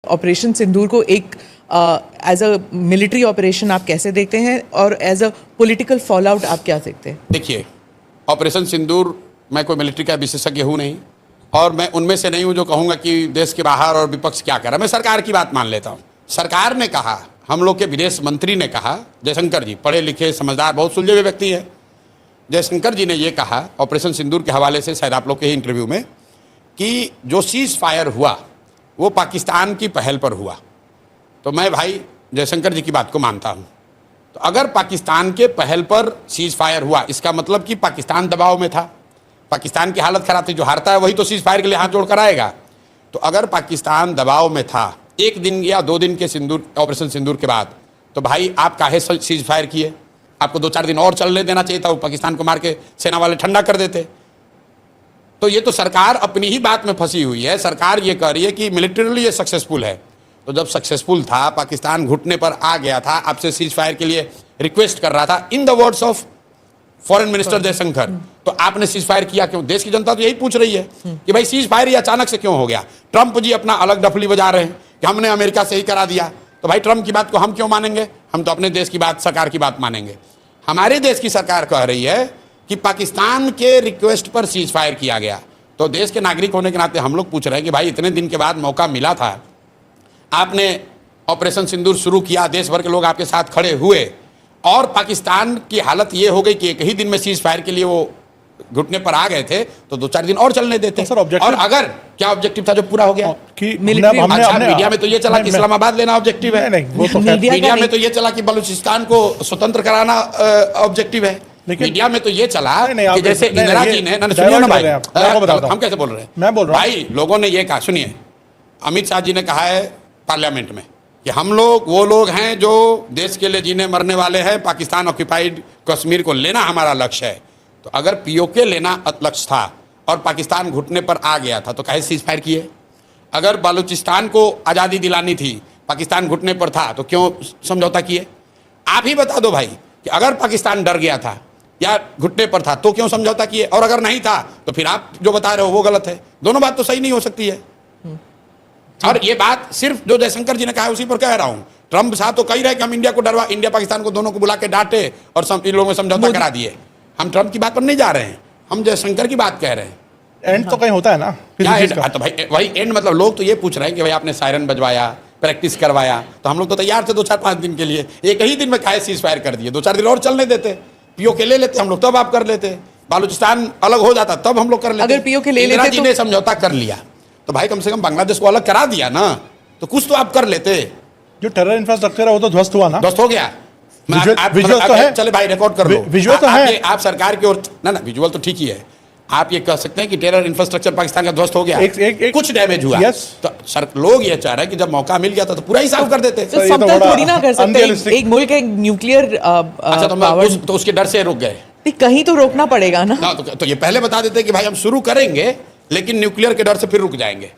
Operation सिंदूर को एक as a military operation आप कैसे देखते हैं और as a political fallout आप क्या देखते हैं? देखिए, ऑपरेशन सिंदूर, मैं कोई मिलिट्री का विशेषज्ञ हूँ नहीं और मैं उनमें से नहीं हूँ जो कहूँगा कि देश के बाहर और विपक्ष क्या कर रहा है। मैं सरकार की बात मान लेता हूँ। सरकार ने कहा, हम लोग के विदेश मंत्री ने कहा, जयशंकर जी पढ़े लिखे समझदार बहुत सुलझे हुए व्यक्ति हैं, जयशंकर जी ने ये कहा ऑपरेशन सिंदूर के हवाले से शायद आप लोग के ही इंटरव्यू में कि जो सीज फायर हुआ वो पाकिस्तान की पहल पर हुआ। तो मैं भाई जयशंकर जी की बात को मानता हूँ। तो अगर पाकिस्तान के पहल पर सीज फायर हुआ, इसका मतलब कि पाकिस्तान दबाव में था, पाकिस्तान की हालत खराब थी। जो हारता है वही तो सीज फायर के लिए हाथ जोड़कर आएगा। तो अगर पाकिस्तान दबाव में था 1 दिन या 2 दिन के ऑपरेशन सिंदूर के बाद, तो भाई आप काहे सीज फायर किए? आपको 2-4 दिन और चलने देना चाहिए था, वो पाकिस्तान को मार के सेना वाले ठंडा कर देते। तो ये तो सरकार अपनी ही बात में फंसी हुई है। सरकार ये कह रही है कि मिलिटरीली ये सक्सेसफुल है। तो जब सक्सेसफुल था, पाकिस्तान घुटने पर आ गया था, आपसे सीज फायर के लिए रिक्वेस्ट कर रहा था, in the words of foreign minister Jaishankar, तो आपने सीज फायर किया क्यों? देश की जनता तो यही पूछ रही है कि भाई सीज फायर ये अचानक से क्यों हो गया? ट्रंप जी अपना अलग डफली बजा रहे हैं कि हमने अमेरिका से ही करा दिया। तो भाई ट्रंप की बात को हम क्यों मानेंगे? हम तो अपने देश की बात, सरकार की बात मानेंगे। हमारे देश की सरकार कह रही है कि पाकिस्तान के रिक्वेस्ट पर सीज फायर किया गया। तो देश के नागरिक होने के नाते हम लोग पूछ रहे हैं कि भाई इतने दिन के बाद मौका मिला था, आपने ऑपरेशन सिंदूर शुरू किया, देश भर के लोग आपके साथ खड़े हुए और पाकिस्तान की हालत ये हो गई कि एक ही दिन में सीज फायर के लिए वो घुटने पर आ गए थे, तो 2-4 दिन और चलने देते। सर, और अगर क्या ऑब्जेक्टिव था जो पूरा हो गया कि अच्छा, मीडिया में तो ये चला कि इस्लामाबाद लेना ऑब्जेक्टिव है, मीडिया में तो ये चला कि बलूचिस्तान को स्वतंत्र कराना ऑब्जेक्टिव है, मीडिया में तो ये चला कि जैसे इंदिरा जी ने, सुनिए ना भाई, हम कैसे बोल रहे हैं, मैं बोल रहा हूं भाई, लोगों ने ये कहा, सुनिए, अमित शाह जी ने कहा है पार्लियामेंट में कि हम लोग वो लोग हैं जो देश के लिए जीने मरने वाले हैं, पाकिस्तान ऑक्यूपाइड कश्मीर को लेना हमारा लक्ष्य है। तो अगर पीओके लेना लक्ष्य था और पाकिस्तान घुटने पर आ गया था तो काहे सीज फायर किए? अगर बलूचिस्तान को आज़ादी दिलानी थी, पाकिस्तान घुटने पर था, तो क्यों समझौता किए? आप ही बता दो भाई कि अगर पाकिस्तान डर गया था या घुटने पर था तो क्यों समझौता किए? और अगर नहीं था तो फिर आप जो बता रहे हो वो गलत है। दोनों बात तो सही नहीं हो सकती है। और ये बात सिर्फ जो जयशंकर जी ने कहा है उसी पर कह रहा हूं। ट्रंप साहब तो कह रहे कि हम इंडिया को डरवा, इंडिया पाकिस्तान को दोनों को बुला के डांटे और इन लोगों में समझौता करा दिए। हम ट्रंप की बात पर नहीं जा रहे हैं, हम जयशंकर की बात कह रहे हैं। एंड तो कहीं होता है ना, क्या एंड? तो भाई वही एंड, मतलब लोग तो ये पूछ रहे हैं कि भाई आपने सायरन बजवाया, प्रैक्टिस करवाया, तो हम लोग तो तैयार थे 2-4-5 दिन के लिए। एक ही दिन में काहे सीज फायर कर दिए? 2-4 दिन और चलने देते, पीओके ले लेते हम लोग, तब आप कर लेते। बालूचिस्तान अलग हो जाता तब हम लोग कर लेते। अगर पीओके ले लेते जी ने समझौता कर लिया तो भाई कम से कम बांग्लादेश को अलग करा दिया ना, तो कुछ तो आप कर लेते। जो टेरर इंफ्रास्ट्रक्चर है वो तो ध्वस्त हुआ ना, ध्वस्त हो गया। विजुअल तो है, चले भाई रिकॉर्ड कर लो, विजुअल तो है। आप सरकार की ओर ना, विजुअल तो ठीक ही है। आप ये कह सकते हैं कि टेरर इंफ्रास्ट्रक्चर पाकिस्तान का ध्वस्त हो गया, कुछ डैमेज हुआ, तो सर लोग ये चाह रहे हैं कि जब मौका मिल गया था तो पूरा ही साफ कर देते। तो समतल थोड़ी ना कर सकते, एक मुल्क एक न्यूक्लियर अच्छा, तो उसके डर से रुक गए। कहीं तो रोकना पड़ेगा ना। तो ये पहले बता देते कि भाई हम शुरू करेंगे लेकिन न्यूक्लियर के डर से फिर रुक जाएंगे,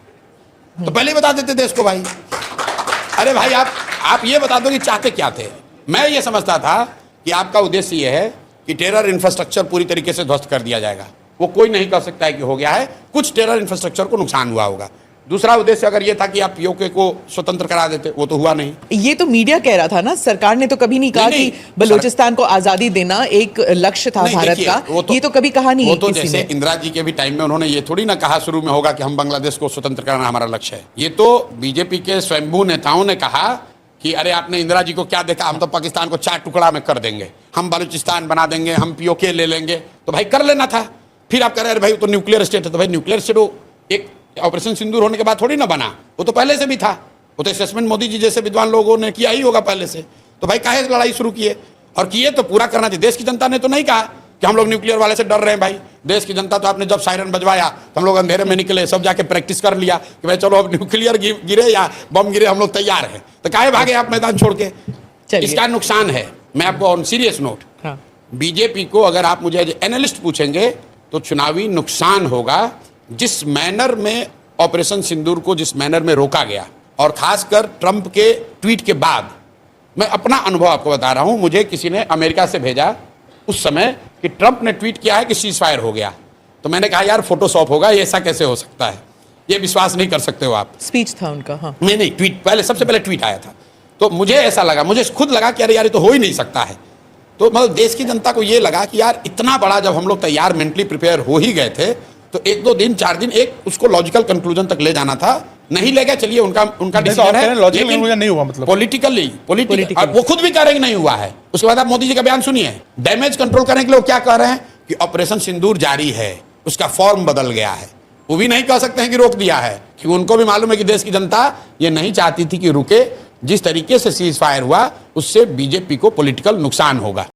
तो पहले बता देते देश को भाई। अरे भाई आप ये बता दो कि चाहते क्या थे। मैं ये समझता था कि आपका उद्देश्य ये है कि टेरर इंफ्रास्ट्रक्चर पूरी तरीके से ध्वस्त कर दिया जाएगा। वो कोई नहीं कह सकता है कि हो गया है, कुछ टेरर इंफ्रास्ट्रक्चर को नुकसान हुआ होगा। दूसरा उद्देश्य अगर ये था कि आप पीओके को स्वतंत्र करा देते, वो तो हुआ नहीं। ये तो मीडिया कह रहा था ना, सरकार ने तो कभी नहीं कहा कि बलूचिस्तान को आजादी देना एक लक्ष्य था भारत का। ये तो कभी कहा नहीं। वो तो जैसे इंदिरा जी के भी टाइम में उन्होंने ये थोड़ी ना कहा शुरू में होगा कि हम बांग्लादेश को स्वतंत्र कराना हमारा लक्ष्य है। ये तो बीजेपी के स्वयंभू नेताओं ने कहा कि अरे आपने इंदिरा जी को क्या देखा, हम तो पाकिस्तान को 4 टुकड़ा में कर देंगे, हम बलूचिस्तान बना देंगे, हम पीओके ले लेंगे। तो भाई कर लेना था। फिर आप कह रहे हैं भाई तो न्यूक्लियर स्टेट है, तो भाई न्यूक्लियर स्टेट वो एक ऑपरेशन सिंदूर होने के बाद थोड़ी ना बना, वो तो पहले से भी था। वो तो असेसमेंट मोदी जी जैसे विद्वान लोगों ने किया ही होगा पहले से। तो भाई काहे लड़ाई शुरू किए? और किए तो पूरा करना चाहिए। देश की जनता ने तो नहीं कहा कि हम लोग न्यूक्लियर वाले से डर रहे हैं। भाई देश की जनता तो आपने जब सायरन बजवाया तो हम लोग अंधेरे में निकले, सब जाके प्रैक्टिस कर लिया कि भाई चलो अब न्यूक्लियर गिरे या बम गिरे हम लोग तैयार हैं। तो काहे भागे आप मैदान छोड़ के? इसका नुकसान है। मैं आपको ऑन सीरियस नोट, बीजेपी को अगर आप मुझे एज एनालिस्ट पूछेंगे तो चुनावी नुकसान होगा जिस मैनर में ऑपरेशन सिंदूर को जिस मैनर में रोका गया, और खासकर ट्रंप के ट्वीट के बाद। मैं अपना अनुभव आपको बता रहा हूं, मुझे किसी ने अमेरिका से भेजा उस समय कि ट्रंप ने ट्वीट किया है कि सीज फायर हो गया। तो मैंने कहा यार फोटोशॉप होगा, ये ऐसा कैसे हो सकता है? ये विश्वास नहीं कर सकते हो आप। स्पीच था उनका, हाँ। नहीं, ट्वीट पहले, सबसे पहले ट्वीट आया था। तो मुझे ऐसा लगा, मुझे खुद लगा कि अरे यार ये तो हो ही नहीं सकता है। तो मतलब देश की जनता को ये लगा कि यार इतना बड़ा, जब हम लोग तैयार मेंटली प्रिपेयर हो ही गए थे, तो 1-2 दिन 4 दिन एक उसको लॉजिकल कंक्लूजन तक ले जाना था। नहीं ले गए, चलिए उनका डिसीजन है, लॉजिकल कंक्लूजन नहीं हुआ, मतलब पॉलिटिकल, वो खुद भी कह रहे हैं कि नहीं हुआ है। उसके बाद आप मोदी जी का बयान सुनिए, डैमेज कंट्रोल करने के लिए वो क्या कह रहे हैं कि ऑपरेशन सिंदूर जारी है, उसका फॉर्म बदल गया है। वो भी नहीं कह सकते हैं कि रोक दिया है, क्योंकि उनको भी मालूम है कि देश की जनता ये नहीं चाहती थी कि रुके। जिस तरीके से सीज फायर हुआ उससे बीजेपी को पॉलिटिकल नुकसान होगा।